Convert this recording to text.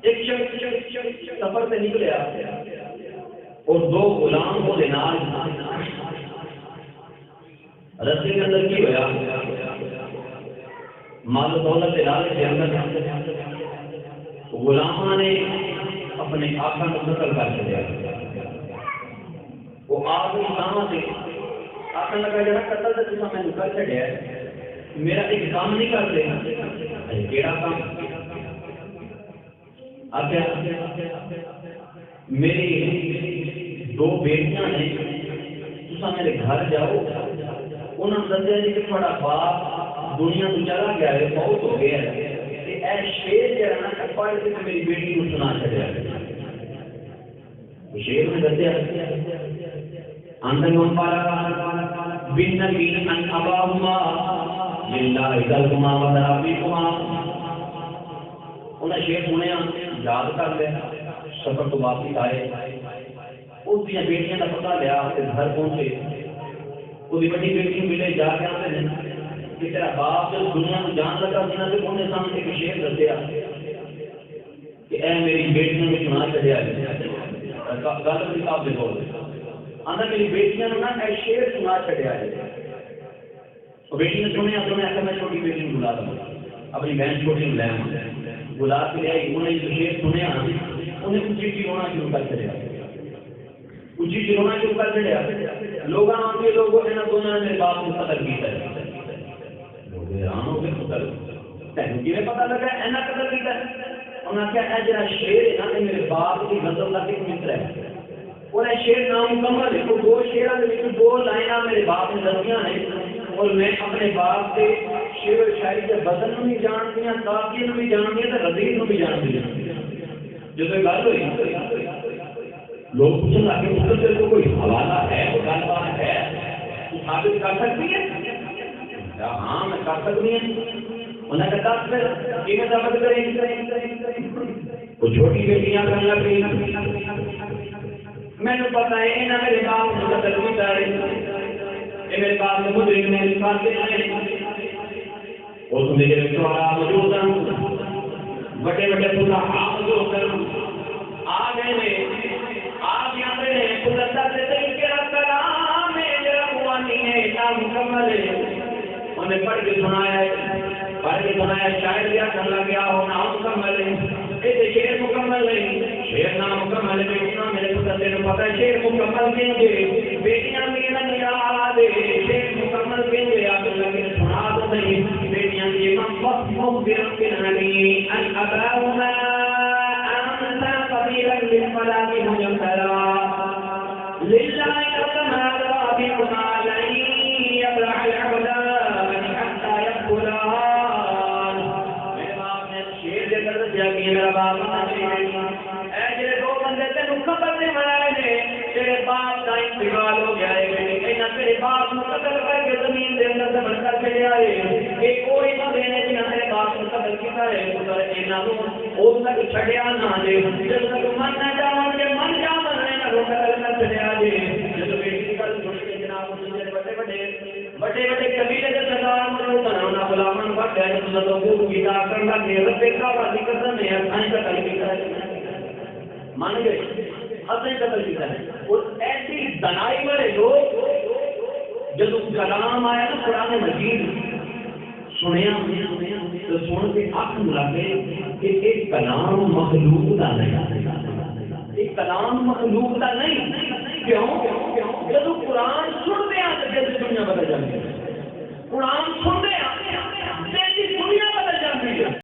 ایک شخص سفر سے نکلیا اور دو غلام کو نال رستے کے اندر کی ہوا مال و دولت کے لالچ کے اندر غلاموں نے اپنے آقا کو قتل کر دیا. وہ آپ کی سامنے سے آقا لگا جڑا قتل تے تساں میں کر چھڈیا ہے میرا ایک کام نہیں کرتے. کیڑا کام؟ آگیا میری دو بیٹیاں نے تساں میرے گھر جاؤ انہوں نے دسیا جی کہ تھوڑا باپ دنیا تو چلا گیا ہے بہت ہو گیا ہے اے شیر جڑا نا پڑھ کے میری بیٹی کو سنا چھڈیا. شیر نے دسیا اندر من پارا بن نبی ان اباہما للہ ذلکما و ذرابیکما. انہیں شیر سنیا یاد کر لیا سفر تو واپس آئے اس دیا بیٹیاں کا پتہ لیا گھر پہنچے وہی بڑی بیٹی ملے جا کے آتے ہیں کہ تیرا باپ جب دنیا کو جان لگا دنیا سے انہیں سامنے ایک شیر دسیا کہ اے میری بیٹیوں کو سنا چڑھیا ہے گل کتاب دے بول آدھا میری بیٹیاں نا اے شیر سنا چڑھیا ہے. بیٹی نے سنیا کہ میں چھوٹی بیٹی کو بلا دوں اپنی بہن چھوٹی کو لے بلا کے لے آئی. انہیں جو شیر سنیا انہیں اچھی اچھی رونا شروع کر چڑھیا اچھی اچھی رونا شروع کر چڑھیا. لوگ آتے لوگوں نے دونوں نے میرے باپ کو قتل کیا ہے. لوگ حیران ہو گئے قتل تینوں کیویں پتہ لگا اینا قتل کیا ہے. انہوں نے کہا اے جڑا شیر ہے نا میرے باپ کی غزل کا ایک مصرع ہے اور اے شیر نامکمل ہے. دو شیراں دے وچ دو لائناں میرے باپ نے دسیاں نے اور میں اپنے باپ کے شعر و شاعری کے بدن کو بھی جانتی ہوں کافی کو بھی جانتی ہوں رضیل کو بھی جانتی ہوں. جب یہ گل ہوئی لوگ پوچھنے لگے اس سے تو کوئی حوالہ ہے کوئی گل بات ہے تو ثابت کر سکتی ہے؟ ہاں میں کر سکتی ہوں. انہوں نے کہا پھر کیوں ثابت کریں گے؟ وہ چھوٹی بیٹیاں کرنے لگ گئی میں نے پتا ہے انہیں میرے باپ کو قتل کیا ہے یہ میرے باپ نے مجرم نے قاتل ہیں اور تو میرے شعراء موجود ہیں بڑے بڑے فقہاء موجود ہیں آ گئے ہیں آپ یہاں پہ ہیں خدا سے طریقے کا کلام ہے جرا ہوا نہیں ہے نامکمل ہے. انہیں پڑھ کے سنایا شاعر دیا کر لگیا ہو نامکمل ہے یہ شعر مکمل ہے شعر نامکمل ہے. بیٹیاں میرے خدا سے پتہ ہے شعر مکمل کہیں گے بیٹیاں میرا یاد ہے شعر مکمل کہیں گے آپ لگے سنا تو نہیں بیٹیاں یہ مغفر بالنبی ان اباهما انت قبيلا للفلاح مجملا لله السماوات بكما لن يبلع العبدان حتى يقبلا. میرے باپ نے شیر دے کر دیا کہ میرا باپ اے جڑے دو بندے تینوں قتل نے بنائے نے تیرے باپ کا انتقال ہو گیا ہے انہاں تیرے باپ کو قتل کر کے زمین دے اندر دفن کر کے لیا ہے. یہ کوئی بندے نے جنہاں تیرے باپ کو قتل کیا ہے انہاں نوں اس تک چھڈیا نہ دے جب تک من نہ جاون کہ من جاون نہ قتل کر چھڈیا جے. جب بیٹی کل چھوڑ کے جناب بڑے بڑے قبیلے کے سردار موجود ہیں انہاں غلاماں کو کہہ کے تو کو گیتا کرنا کہ رب کا والی قسم ہے اساں قتل کیتا ہے مان گئے اساں قتل کیتا ہے. اور ایسی دنائی والے لوگ جب کلام آیا نا قرآن مجید سنیا تو سن کے اکھ لگے کہ ایک کلام مخلوق کا نہیں ایک کلام مخلوق کا نہیں. کیوں جب قرآن سنتے ہیں تو دنیا